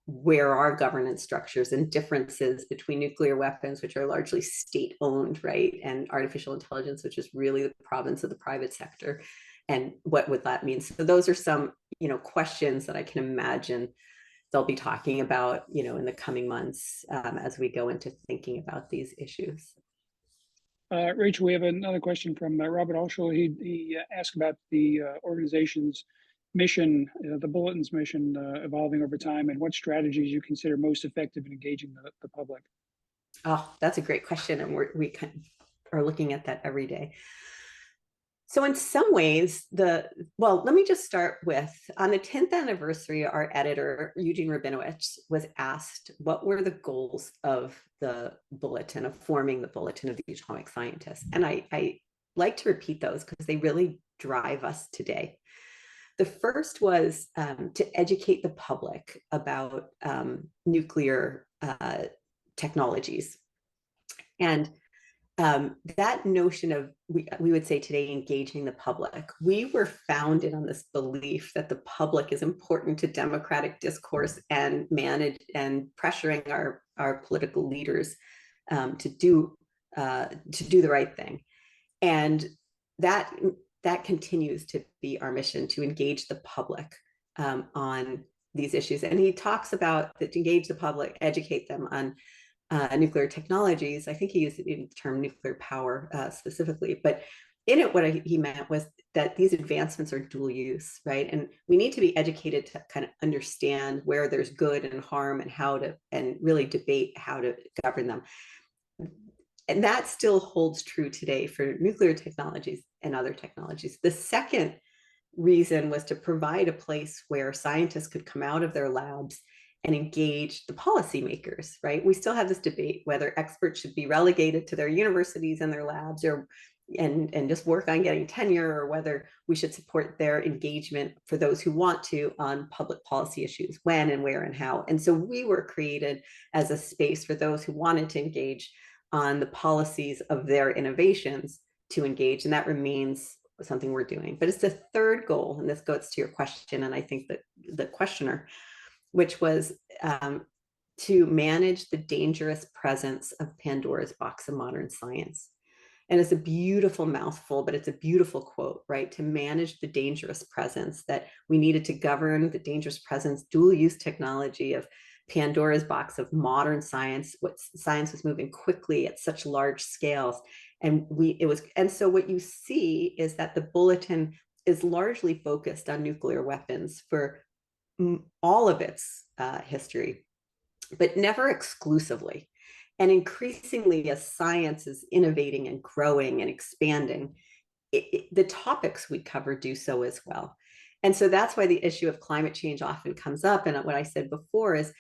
where are governance structures and differences between nuclear weapons, which are largely state-owned, right, and artificial intelligence, which is really the province of the private sector, and what would that mean? So those are some, questions that I can imagine they'll be talking about, in the coming months as we go into thinking about these issues. Rachel, we have another question from Robert Alshall. He asked about the organization's mission, the Bulletin's mission evolving over time, and what strategies you consider most effective in engaging the public. Oh, that's a great question. And we kind of are looking at that every day. So in some ways, let me just start with, on the 10th anniversary, our editor, Eugene Rabinowitz, was asked what were the goals of the Bulletin, of forming the Bulletin of the Atomic Scientists. And I like to repeat those because they really drive us today. The first was to educate the public about nuclear technologies. And that notion of, we would say today, engaging the public, we were founded on this belief that the public is important to democratic discourse and manage and pressuring our political leaders to do the right thing. And that continues to be our mission, to engage the public on these issues. And he talks about that, to engage the public, educate them on nuclear technologies. I think he used the term nuclear power specifically, but in it, what he meant was that these advancements are dual use, right? And we need to be educated to kind of understand where there's good and harm and how to, and really debate how to govern them. And that still holds true today for nuclear technologies and other technologies. The second reason was to provide a place where scientists could come out of their labs and engage the policymakers, right? We still have this debate whether experts should be relegated to their universities and their labs, or and just work on getting tenure, or whether we should support their engagement for those who want to on public policy issues, when and where and how. And so we were created as a space for those who wanted to engage on the policies of their innovations to engage, and that remains something we're doing. But it's the third goal, and this goes to your question, and I think that the questioner, which was to manage the dangerous presence of Pandora's box of modern science. And it's a beautiful mouthful, but it's a beautiful quote, right? To manage the dangerous presence, that we needed to govern the dangerous presence, dual use technology of Pandora's box of modern science. What science was moving quickly at such large scales. And so what you see is that the Bulletin is largely focused on nuclear weapons for all of its history, but never exclusively. And increasingly, as science is innovating and growing and expanding, the topics we cover do so as well. And so that's why the issue of climate change often comes up. And what I said before is,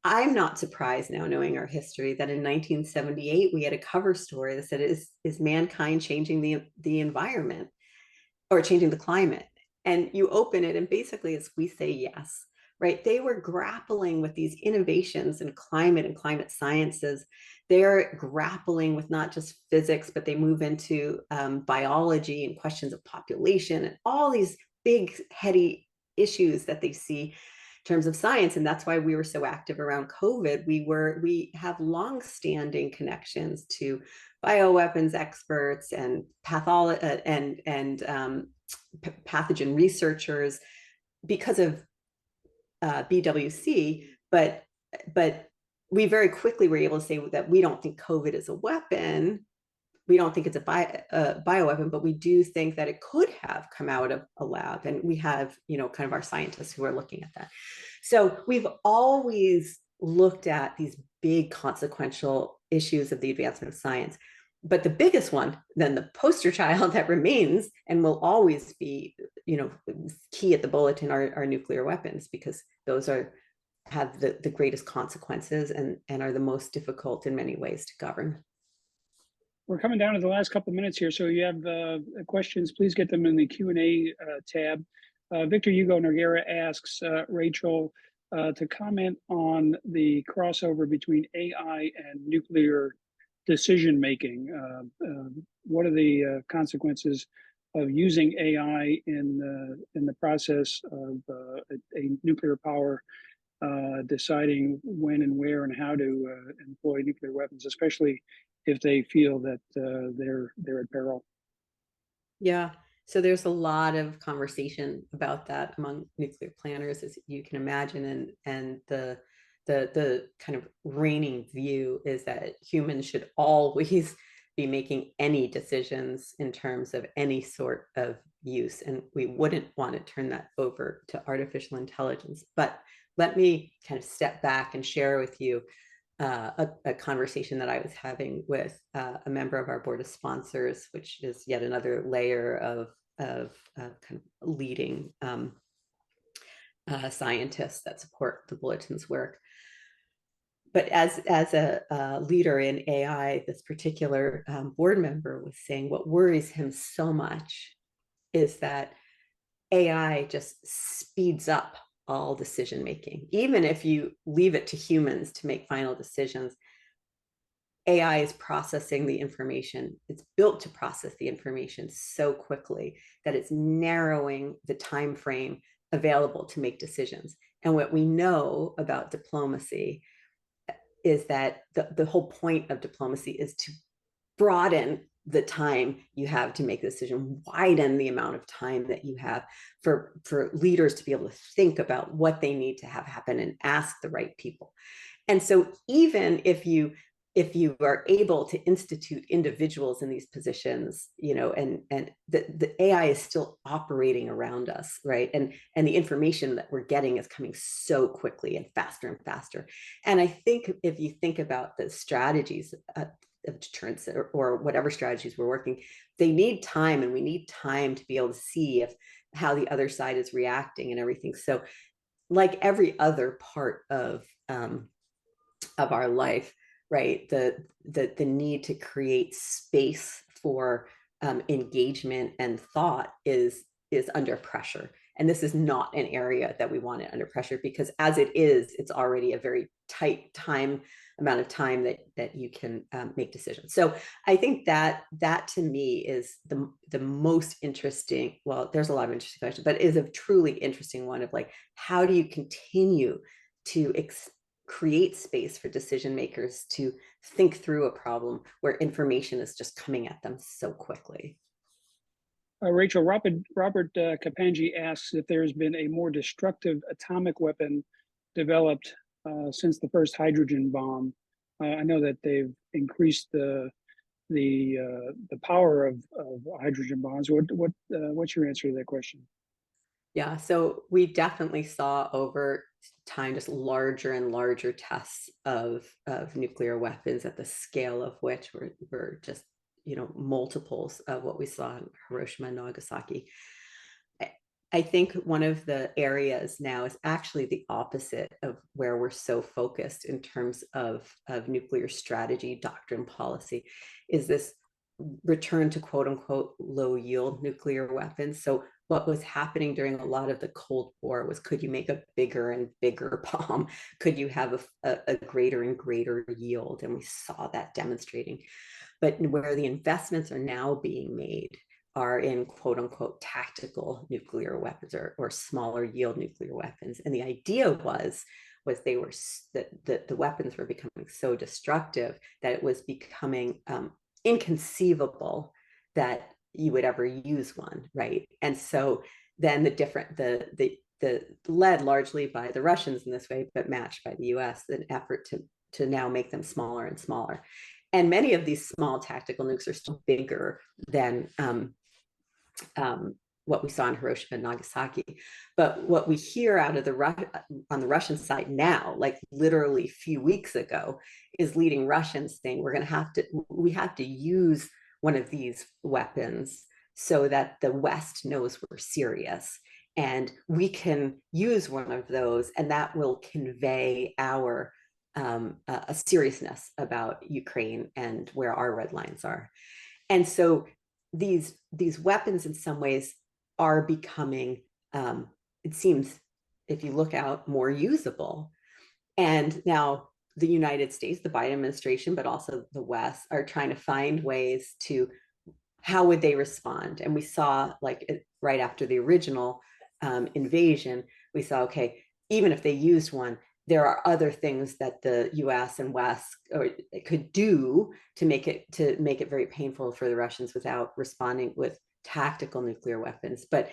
I'm not surprised now, knowing our history, that in 1978, we had a cover story that said, is mankind changing the environment or changing the climate? And you open it, and basically we say yes, right? They were grappling with these innovations in climate and climate sciences. They're grappling with not just physics, but they move into biology and questions of population and all these big, heady issues that they see in terms of science. And that's why we were so active around COVID. We have longstanding connections to bioweapons experts and pathogen researchers because of BWC, but we very quickly were able to say that we don't think COVID is a weapon. We don't think it's a bioweapon, but we do think that it could have come out of a lab. And we have, kind of our scientists who are looking at that. So we've always looked at these big consequential issues of the advancement of science. But the biggest one, then the poster child that remains and will always be, key at the Bulletin are nuclear weapons, because those have the greatest consequences and are the most difficult in many ways to govern. We're coming down to the last couple of minutes here, so you have questions, please get them in the Q&A tab. Victor Hugo Noguera asks Rachel to comment on the crossover between AI and nuclear decision-making. What are the consequences of using AI in the process of a nuclear power deciding when and where and how to employ nuclear weapons, especially if they feel that they're at peril? Yeah, so there's a lot of conversation about that among nuclear planners, as you can imagine, and the kind of reigning view is that humans should always be making any decisions in terms of any sort of use, and we wouldn't want to turn that over to artificial intelligence. But let me kind of step back and share with you a conversation that I was having with a member of our board of sponsors, which is yet another layer of kind of leading scientists that support the Bulletin's work. But as a leader in AI, this particular board member was saying what worries him so much is that AI just speeds up all decision making. Even if you leave it to humans to make final decisions, AI is processing the information. It's built to process the information so quickly that it's narrowing the time frame available to make decisions. And what we know about diplomacy is that the whole point of diplomacy is to broaden the time you have to make a decision, widen the amount of time that you have for leaders to be able to think about what they need to have happen and ask the right people. And so even if you are able to institute individuals in these positions, and the AI is still operating around us, right? And the information that we're getting is coming so quickly and faster. And I think if you think about the strategies of deterrence or whatever strategies we're working, they need time, and we need time to be able to see how the other side is reacting and everything. So like every other part of our life, right, the need to create space for engagement and thought is under pressure. And this is not an area that we want it under pressure, because as it is, it's already a very tight amount of time that you can make decisions. So I think that to me is the most interesting, well, there's a lot of interesting questions, but is a truly interesting one of like, how do you continue to create space for decision makers to think through a problem where information is just coming at them so quickly? Rachel, Robert Kapanji asks if there's been a more destructive atomic weapon developed since the first hydrogen bomb. I know that they've increased the power of hydrogen bombs. What's your answer to that question? Yeah, so we definitely saw over time just larger and larger tests of nuclear weapons, at the scale of which were just multiples of what we saw in Hiroshima and Nagasaki. I think one of the areas now is actually the opposite of where we're so focused in terms of nuclear strategy, doctrine, policy, is this return to quote unquote low yield nuclear weapons. So what was happening during a lot of the Cold War was, could you make a bigger and bigger bomb? Could you have a greater and greater yield? And we saw that demonstrating. But where the investments are now being made are in quote unquote tactical nuclear weapons or smaller yield nuclear weapons. And the idea was they were that the weapons were becoming so destructive that it was becoming inconceivable that you would ever use one, right? And so then the led largely by the Russians in this way, but matched by the US, an effort to now make them smaller and smaller. And many of these small tactical nukes are still bigger than what we saw in Hiroshima and Nagasaki. But what we hear out of on the Russian side now, like literally a few weeks ago, is leading Russians saying we have to use one of these weapons so that the West knows we're serious. And we can use one of those, and that will convey our a seriousness about Ukraine and where our red lines are. And so these weapons in some ways are becoming, it seems, if you look out, more usable. And now the United States, the Biden administration, but also the West, are trying to find ways to, how would they respond? And we saw, like, right after the original invasion, we saw, okay, even if they used one, there are other things that the U.S. and West could do to make it very painful for the Russians without responding with tactical nuclear weapons. But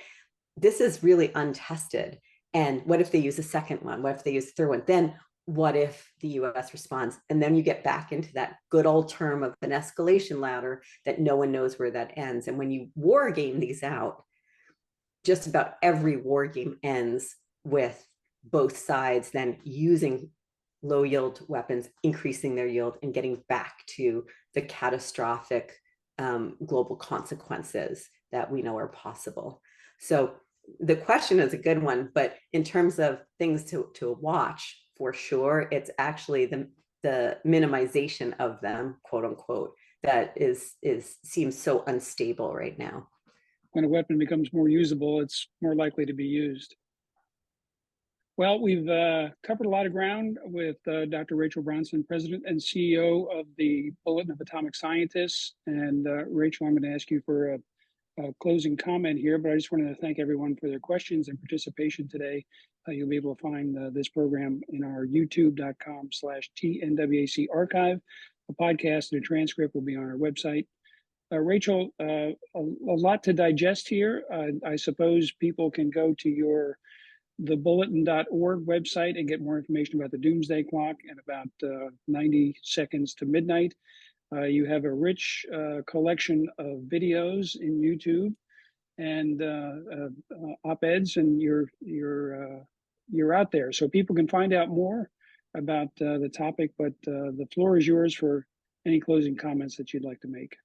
this is really untested. And what if they use a second one? What if they use a third one? Then what if the U.S. responds? And then you get back into that good old term of an escalation ladder that no one knows where that ends. And when you war game these out, just about every war game ends with both sides then using low yield weapons, increasing their yield, and getting back to the catastrophic global consequences that we know are possible. So the question is a good one, but in terms of things to watch, for sure, it's actually the minimization of them, quote unquote, that seems so unstable right now. When a weapon becomes more usable, it's more likely to be used. Well, we've covered a lot of ground with Dr. Rachel Bronson, President and CEO of the Bulletin of Atomic Scientists. And Rachel, I'm going to ask you for a closing comment here, but I just wanted to thank everyone for their questions and participation today. You'll be able to find this program in our youtube.com/TNWAC archive. A podcast and a transcript will be on our website. Rachel, a lot to digest here. I suppose people can go to the bulletin.org website and get more information about the Doomsday Clock in about 90 seconds to midnight. You have a rich collection of videos in YouTube and op-eds, and you're out there, so people can find out more about the topic. But the floor is yours for any closing comments that you'd like to make.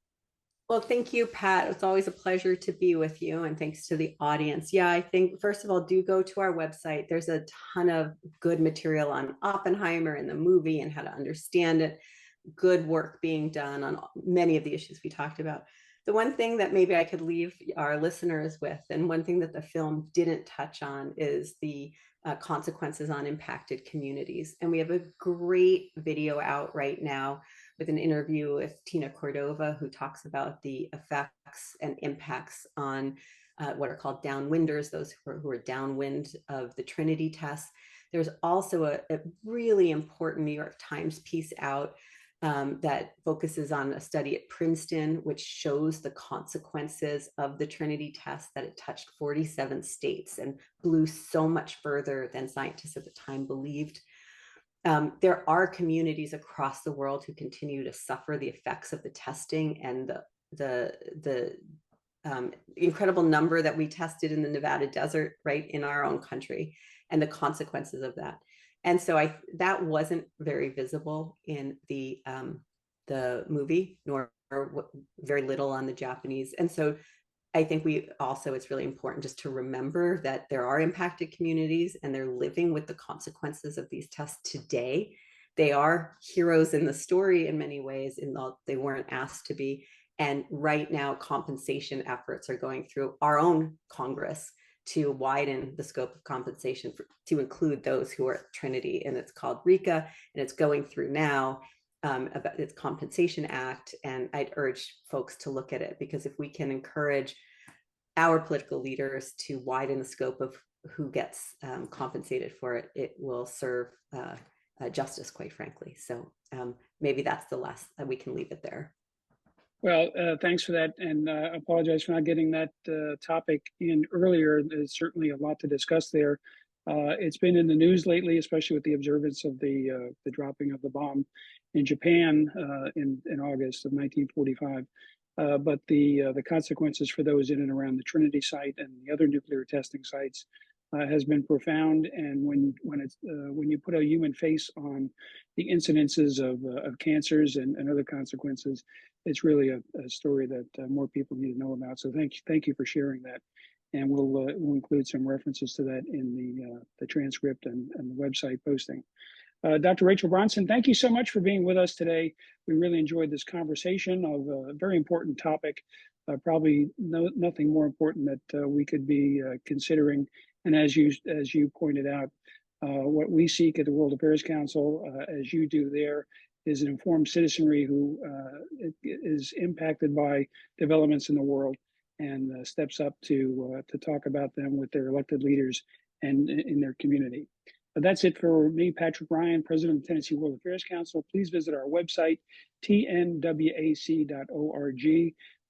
Well, thank you, Pat. It's always a pleasure to be with you, and thanks to the audience. Yeah, I think, first of all, do go to our website. There's a ton of good material on Oppenheimer and the movie and how to understand it. Good work being done on many of the issues we talked about. The one thing that maybe I could leave our listeners with, and one thing that the film didn't touch on, is the consequences on impacted communities. And we have a great video out right now with an interview with Tina Cordova, who talks about the effects and impacts on what are called downwinders, those who are downwind of the Trinity test. There's also a really important New York Times piece out that focuses on a study at Princeton, which shows the consequences of the Trinity test, that it touched 47 states and blew so much further than scientists at the time believed. There are communities across the world who continue to suffer the effects of the testing, and the incredible number that we tested in the Nevada desert, right in our own country, and the consequences of that. And so that wasn't very visible in the movie, nor very little on the Japanese. And so I think it's really important just to remember that there are impacted communities and they're living with the consequences of these tests today. They are heroes in the story in many ways, in that they weren't asked to be. And right now, compensation efforts are going through our own Congress to widen the scope of compensation to include those who are at Trinity. And it's called RICA, and it's going through now about its Compensation Act. And I'd urge folks to look at it, because if we can encourage our political leaders to widen the scope of who gets compensated for it, it will serve justice, quite frankly. So maybe that's the last, we can leave it there. Well, thanks for that, and apologize for not getting that topic in earlier. There's certainly a lot to discuss there. It's been in the news lately, especially with the observance of the dropping of the bomb in Japan in August of 1945. But the consequences for those in and around the Trinity site and the other nuclear testing sites has been profound. And when you put a human face on the incidences of cancers and other consequences, it's really a story that more people need to know about. So thank you for sharing that. And we'll include some references to that in the transcript and the website posting. Dr. Rachel Bronson, thank you so much for being with us today. We really enjoyed this conversation of a very important topic, probably nothing more important that we could be considering. And as you pointed out, what we seek at the World Affairs Council, as you do there, is an informed citizenry who is impacted by developments in the world and steps up to talk about them with their elected leaders and in their community. But that's it for me, Patrick Ryan, President of the Tennessee World Affairs Council. Please visit our website, tnwac.org,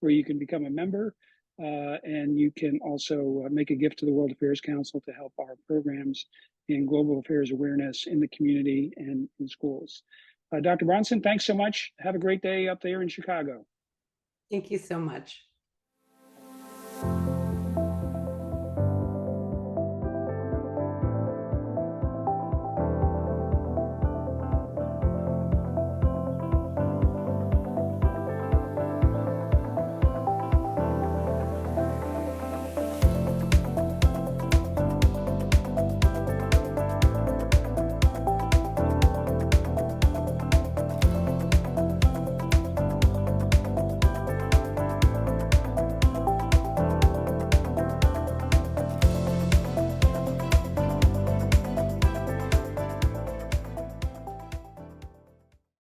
where you can become a member. And you can also make a gift to the World Affairs Council to help our programs in global affairs awareness in the community and in schools. Dr. Bronson, thanks so much. Have a great day up there in Chicago. Thank you so much.